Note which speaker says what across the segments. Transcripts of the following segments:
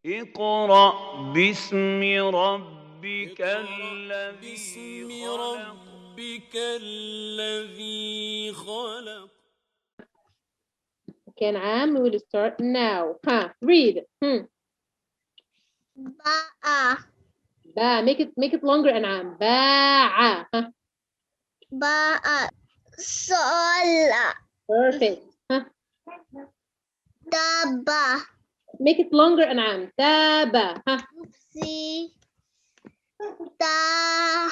Speaker 1: اقرأ باسم ربك
Speaker 2: اقرأ
Speaker 1: الذي
Speaker 2: باسم
Speaker 1: خلق.
Speaker 2: ربك الذي خلق.
Speaker 3: Okay, An'am, we will start now. Read.
Speaker 4: Ba'a.
Speaker 3: Ba. Make it longer, An'am. Ba'a.
Speaker 4: Ba'a. Sola.
Speaker 3: Perfect.
Speaker 4: Taba.
Speaker 3: Make it longer, An'am. Taba.
Speaker 4: Si. Ta.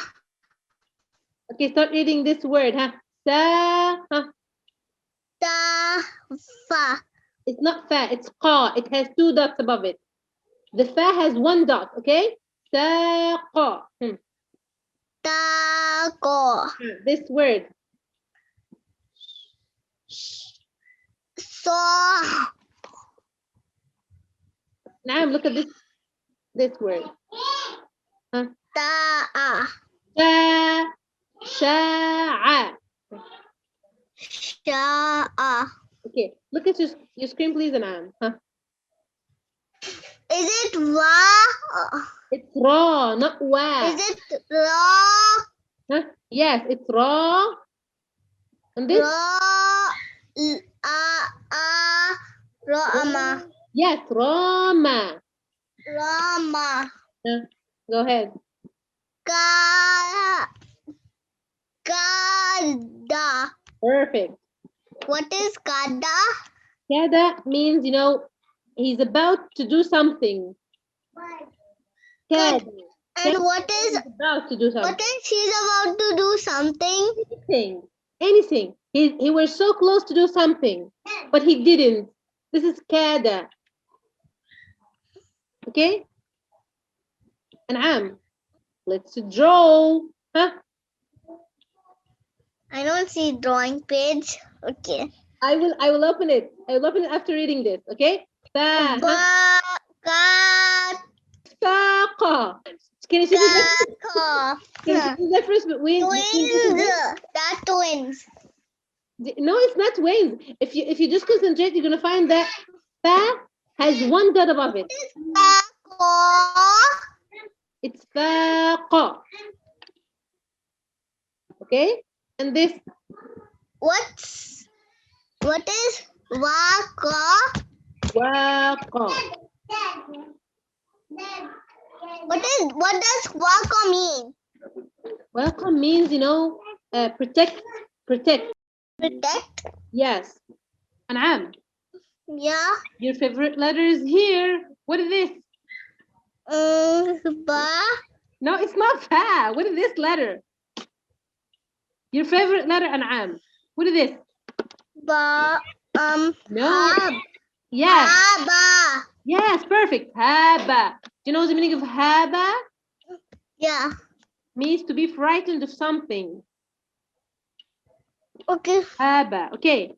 Speaker 3: Okay, start reading this word. Sa.
Speaker 4: Ta. Fa.
Speaker 3: It's not fa, it's qa. It has 2 dots above it. The fa has 1 dot, okay? Saqa.
Speaker 4: Taco.
Speaker 3: This word.
Speaker 4: So.
Speaker 3: Now look at this word.
Speaker 4: Ta'a.
Speaker 3: Sha. Sha'a.
Speaker 4: Sha'a.
Speaker 3: Okay, look at your screen, please, Anam.
Speaker 4: Is it wa?
Speaker 3: It's ra, not wa.
Speaker 4: Is it ra?
Speaker 3: Yes, it's ra. And this?
Speaker 4: Rama.
Speaker 3: Yes, Rama.
Speaker 4: Rama.
Speaker 3: Go ahead.
Speaker 4: Kada.
Speaker 3: Perfect.
Speaker 4: What is kada?
Speaker 3: Kada means, he's about to do something. Kada.
Speaker 4: And what is
Speaker 3: about to do something?
Speaker 4: What is he's about to do something?
Speaker 3: Anything. He was so close to do something, but he didn't. This is kada. Okay? An'am. Let's draw.
Speaker 4: I don't see drawing page. Okay.
Speaker 3: I will open it. I will open it after reading this. Okay? Fa. Saqa. Can you see the difference? Can you see the difference between
Speaker 4: Twins. That twins.
Speaker 3: No, it's not twins. If you just concentrate, you're gonna find that fa has 1 dot above it. It's faqa. Okay? And this.
Speaker 4: What is waqa?
Speaker 3: Waqa.
Speaker 4: What does waqa mean?
Speaker 3: Waqa means, protect.
Speaker 4: Protect?
Speaker 3: Yes. An'am.
Speaker 4: Yeah.
Speaker 3: Your favorite letter is here. What is this?
Speaker 4: Ba.
Speaker 3: No, it's not fa. What is this letter? Your favorite letter, An'am. What is this?
Speaker 4: Ba.
Speaker 3: No.
Speaker 4: Hab.
Speaker 3: Yes.
Speaker 4: Haba.
Speaker 3: Yes, perfect. Haba. Do you know the meaning of haba?
Speaker 4: Yeah.
Speaker 3: Means to be frightened of something.
Speaker 4: Okay.
Speaker 3: Haba. Okay.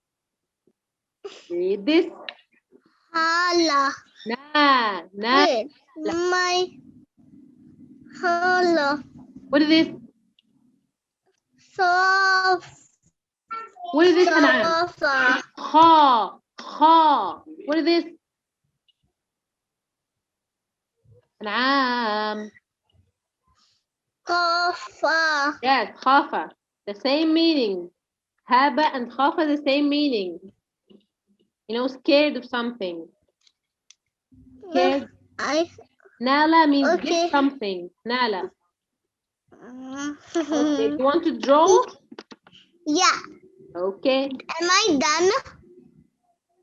Speaker 3: Read this.
Speaker 4: Hala.
Speaker 3: Na.
Speaker 4: Wait. My. Hala.
Speaker 3: What is this?
Speaker 4: Sofa.
Speaker 3: What is this, An'am?
Speaker 4: Sofa.
Speaker 3: Kha. Kha. What is this? An'am.
Speaker 4: Kafa.
Speaker 3: Yes, khafa. The same meaning. Haba and khafa, the same meaning. Scared of something. Scared. Nala means get something. Nala. Okay, you want to draw?
Speaker 4: Yeah.
Speaker 3: Okay.
Speaker 4: Am I done?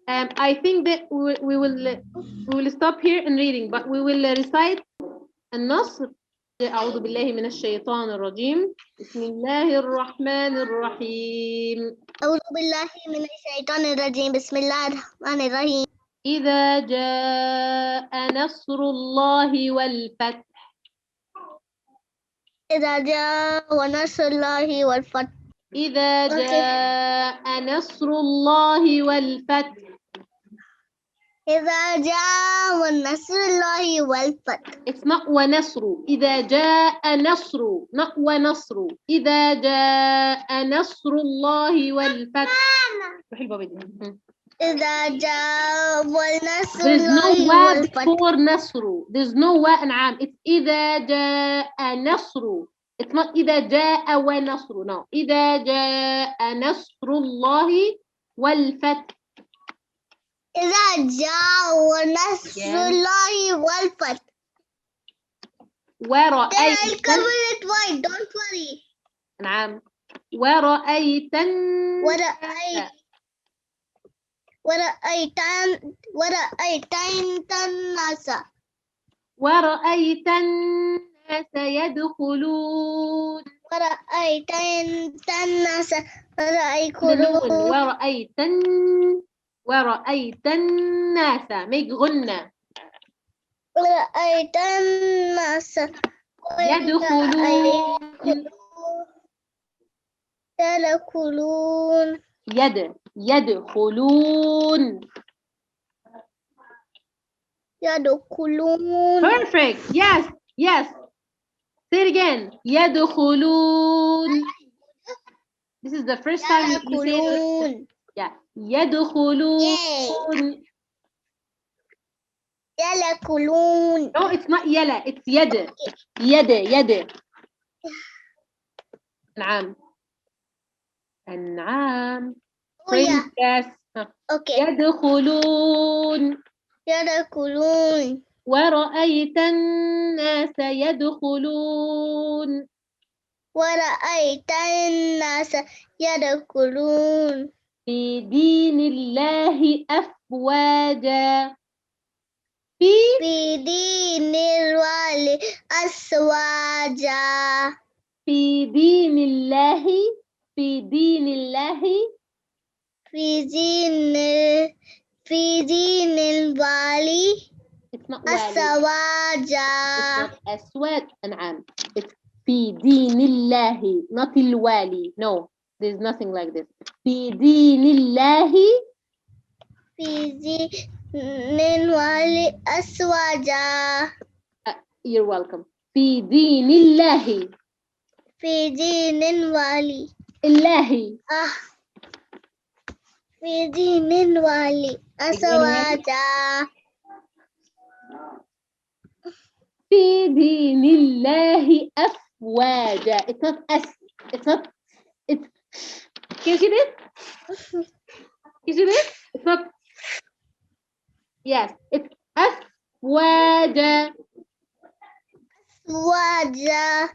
Speaker 3: I think that we will stop here in reading, but we will recite النصر. أعوذ بالله من الشيطان الرجيم. بسم الله الرحمن الرحيم.
Speaker 4: أعوذ بالله من الشيطان الرجيم. بسم الله الرحمن الرحيم.
Speaker 3: إذا جاء نصر الله والفتح.
Speaker 4: إذا جاء نصر الله والفتح.
Speaker 3: إذا جاء نصر الله والفتح.
Speaker 4: إذا جاء نصر الله والفتح.
Speaker 3: It's not ونصر. إذا جاء نصر. not ونصر. إذا جاء نصر الله والفتح. روحي البابا دي.
Speaker 4: إذا جاء ونصر
Speaker 3: There is no
Speaker 4: الله
Speaker 3: wa
Speaker 4: والفتح.
Speaker 3: before نصر. There is no wa أنعام. It's إذا جاء نصر. It's not إذا جاء ونصر. No. إذا جاء نصر الله والفتح.
Speaker 4: إذا جاء ونصر
Speaker 3: Again.
Speaker 4: الله والفتح. Then
Speaker 3: ورأيت
Speaker 4: I'll cover it white. Don't worry.
Speaker 3: نعم. ورأيت
Speaker 4: ورأيت الناس.
Speaker 3: ورأيت الناس يدخلون.
Speaker 4: ورأيت الناس
Speaker 3: بالنون. ورأيت الناس. make غنة.
Speaker 4: ورأيت الناس
Speaker 3: يدخلون. يدخلون.
Speaker 4: يدخلون.
Speaker 3: Perfect. Yes. Yes. Say it again. يدخلون. This is the first time you say it.
Speaker 4: يدخلون.
Speaker 3: Yeah. يدخلون.
Speaker 4: يدخلون.
Speaker 3: No, it's not يلا. It's يد. يد. أنعام. أنعام. Princess.
Speaker 4: Okay.
Speaker 3: يدخلون. ورأيت الناس يدخلون.
Speaker 4: ورأيت الناس يدخلون
Speaker 3: في دين الله أفواجا. في
Speaker 4: دين الله أفواجا.
Speaker 3: في دين الله. في دين الله.
Speaker 4: في دين الوالي أفواجا.
Speaker 3: أسود. أنعام. It's في دين الله, not الوالي. No, there's nothing like this. في دين الله.
Speaker 4: في دين الوالي أفواجا.
Speaker 3: You're welcome. في دين الله.
Speaker 4: في دين الوالي.
Speaker 3: الله.
Speaker 4: في دين الوالي أفواجا.
Speaker 3: في دين الله أفواجا. It's not S. It's not. It's. Can you see this? You see this? It's not. Yes. It's أفواجا.
Speaker 4: أفواجا.